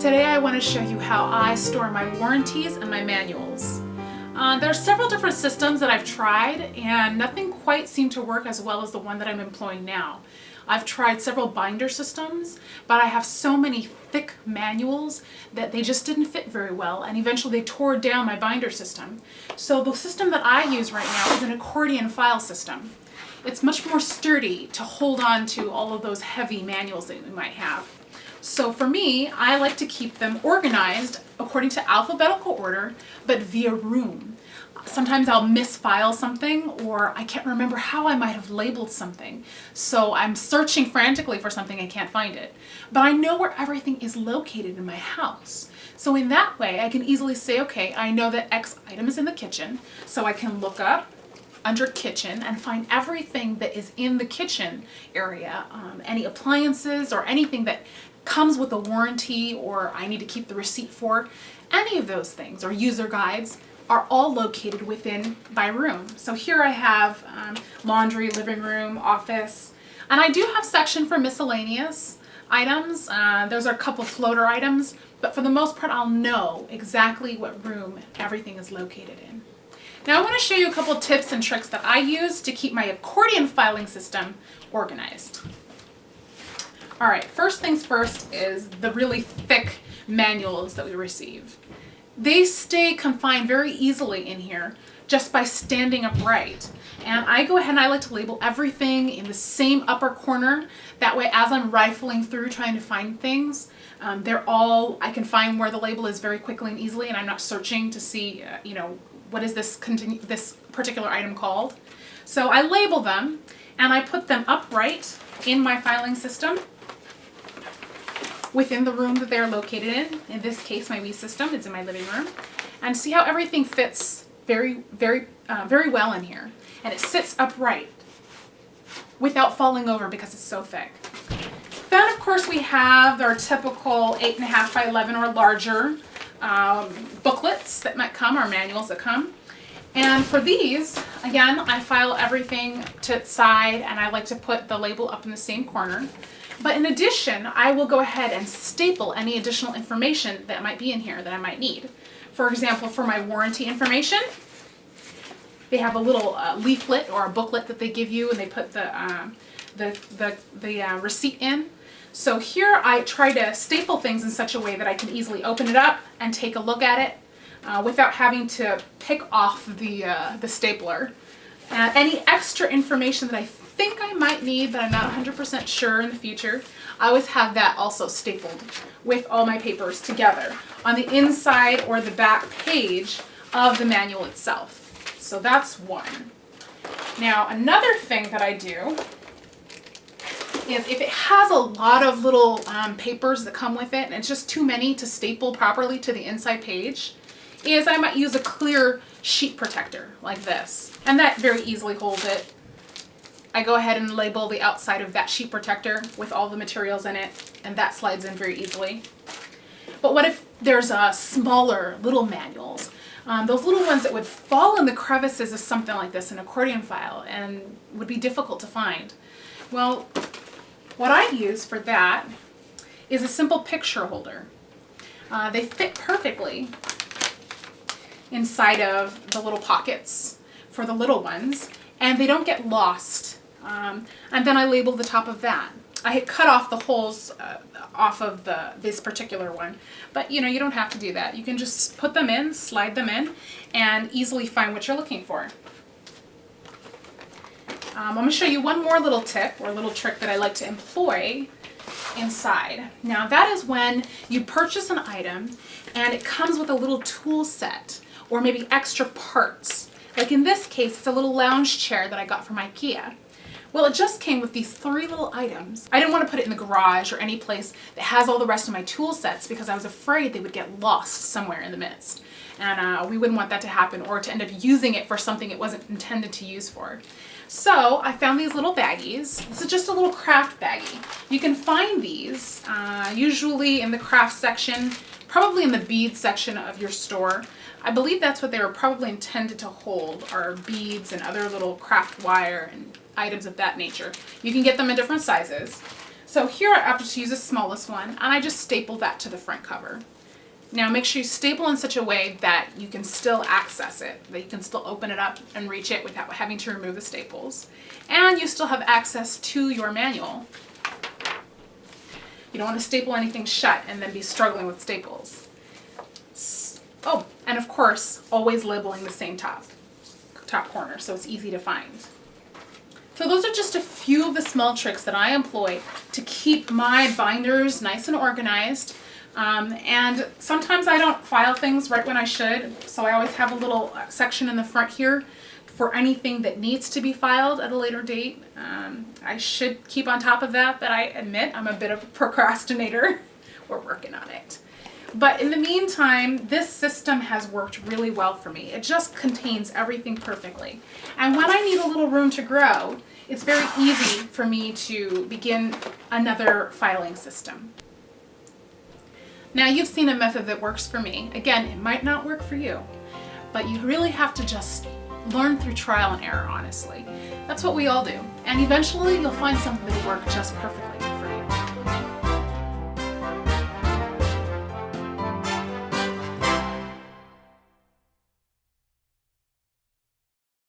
Today I want to show you how I store my warranties and my manuals. There are several different systems that I've tried and nothing quite seemed to work as well as the one that I'm employing now. I've tried several binder systems, but I have so many thick manuals that they just didn't fit very well, and eventually they tore down my binder system. So the system that I use right now is an accordion file system. It's much more sturdy to hold on to all of those heavy manuals that you might have. So for me, I like to keep them organized according to alphabetical order, but via room. Sometimes I'll misfile something, or I can't remember how I might have labeled something. So I'm searching frantically for something and can't find it. But I know where everything is located in my house. So in that way, I can easily say, okay, I know that X item is in the kitchen, so I can look up under kitchen and find everything that is in the kitchen area, any appliances or anything that comes with a warranty or I need to keep the receipt for. Any of those things or user guides are all located within by room. So here I have laundry, living room, office, and I do have section for miscellaneous items. Those are a couple floater items, but for the most part I'll know exactly what room everything is located in. Now I want to show you a couple tips and tricks that I use to keep my accordion filing system organized. Alright, first things first is the really thick manuals that we receive. They stay confined very easily in here just by standing upright. And I go ahead and I like to label everything in the same upper corner. That way as I'm rifling through trying to find things, I can find where the label is very quickly and easily, and I'm not searching to see, what is this particular item called. So I label them and I put them upright in my filing system within the room that they're located in. In this case, my Wii system is in my living room. And see how everything fits very well in here. And it sits upright without falling over because it's so thick. Then, of course, we have our typical 8.5 by 11 or larger booklets that might come, or manuals that come. And for these, again, I file everything to its side and I like to put the label up in the same corner. But in addition, I will go ahead and staple any additional information that might be in here that I might need. For example, for my warranty information, they have a little leaflet or a booklet that they give you, and they put the receipt in. So here I try to staple things in such a way that I can easily open it up and take a look at it without having to pick off the stapler. Any extra information that I think I might need, but I'm not 100% sure in the future, I always have that also stapled with all my papers together on the inside or the back page of the manual itself. So that's one. Now another thing that I do is if it has a lot of little papers that come with it and it's just too many to staple properly to the inside page, is I might use a clear sheet protector like this, and that very easily holds it. I go ahead and label the outside of that sheet protector with all the materials in it, and that slides in very easily. But what if there's smaller little manuals? Those little ones that would fall in the crevices of something like this, an accordion file, and would be difficult to find. Well, what I use for that is a simple picture holder. They fit perfectly inside of the little pockets for the little ones, and they don't get lost. And then I label the top of that. I had cut off the holes off of this particular one, but you don't have to do that. You can just put them in, slide them in, and easily find what you're looking for. I'm going to show you one more little tip or little trick that I like to employ inside. Now that is when you purchase an item and it comes with a little tool set or maybe extra parts. Like in this case, it's a little lounge chair that I got from IKEA. Well, it just came with these 3 little items. I didn't want to put it in the garage or any place that has all the rest of my tool sets because I was afraid they would get lost somewhere in the midst. And we wouldn't want that to happen, or to end up using it for something it wasn't intended to use for. So I found these little baggies. This is just a little craft baggie. You can find these usually in the craft section, probably in the beads section of your store. I believe that's what they were probably intended to hold, are beads and other little craft wire and items of that nature. You can get them in different sizes. So here I opted to use the smallest one, and I just stapled that to the front cover. Now make sure you staple in such a way that you can still access it, that you can still open it up and reach it without having to remove the staples. And you still have access to your manual. You don't want to staple anything shut and then be struggling with staples. Oh, and of course, always labeling the same top corner so it's easy to find. So those are just a few of the small tricks that I employ to keep my binders nice and organized. And sometimes I don't file things right when I should, so I always have a little section in the front here for anything that needs to be filed at a later date. I should keep on top of that, but I admit I'm a bit of a procrastinator. We're working on it. But in the meantime, this system has worked really well for me. It just contains everything perfectly. And when I need a little room to grow, it's very easy for me to begin another filing system. Now you've seen a method that works for me. Again, it might not work for you, but you really have to just learn through trial and error, honestly. That's what we all do. And eventually you'll find something that'll work just perfectly.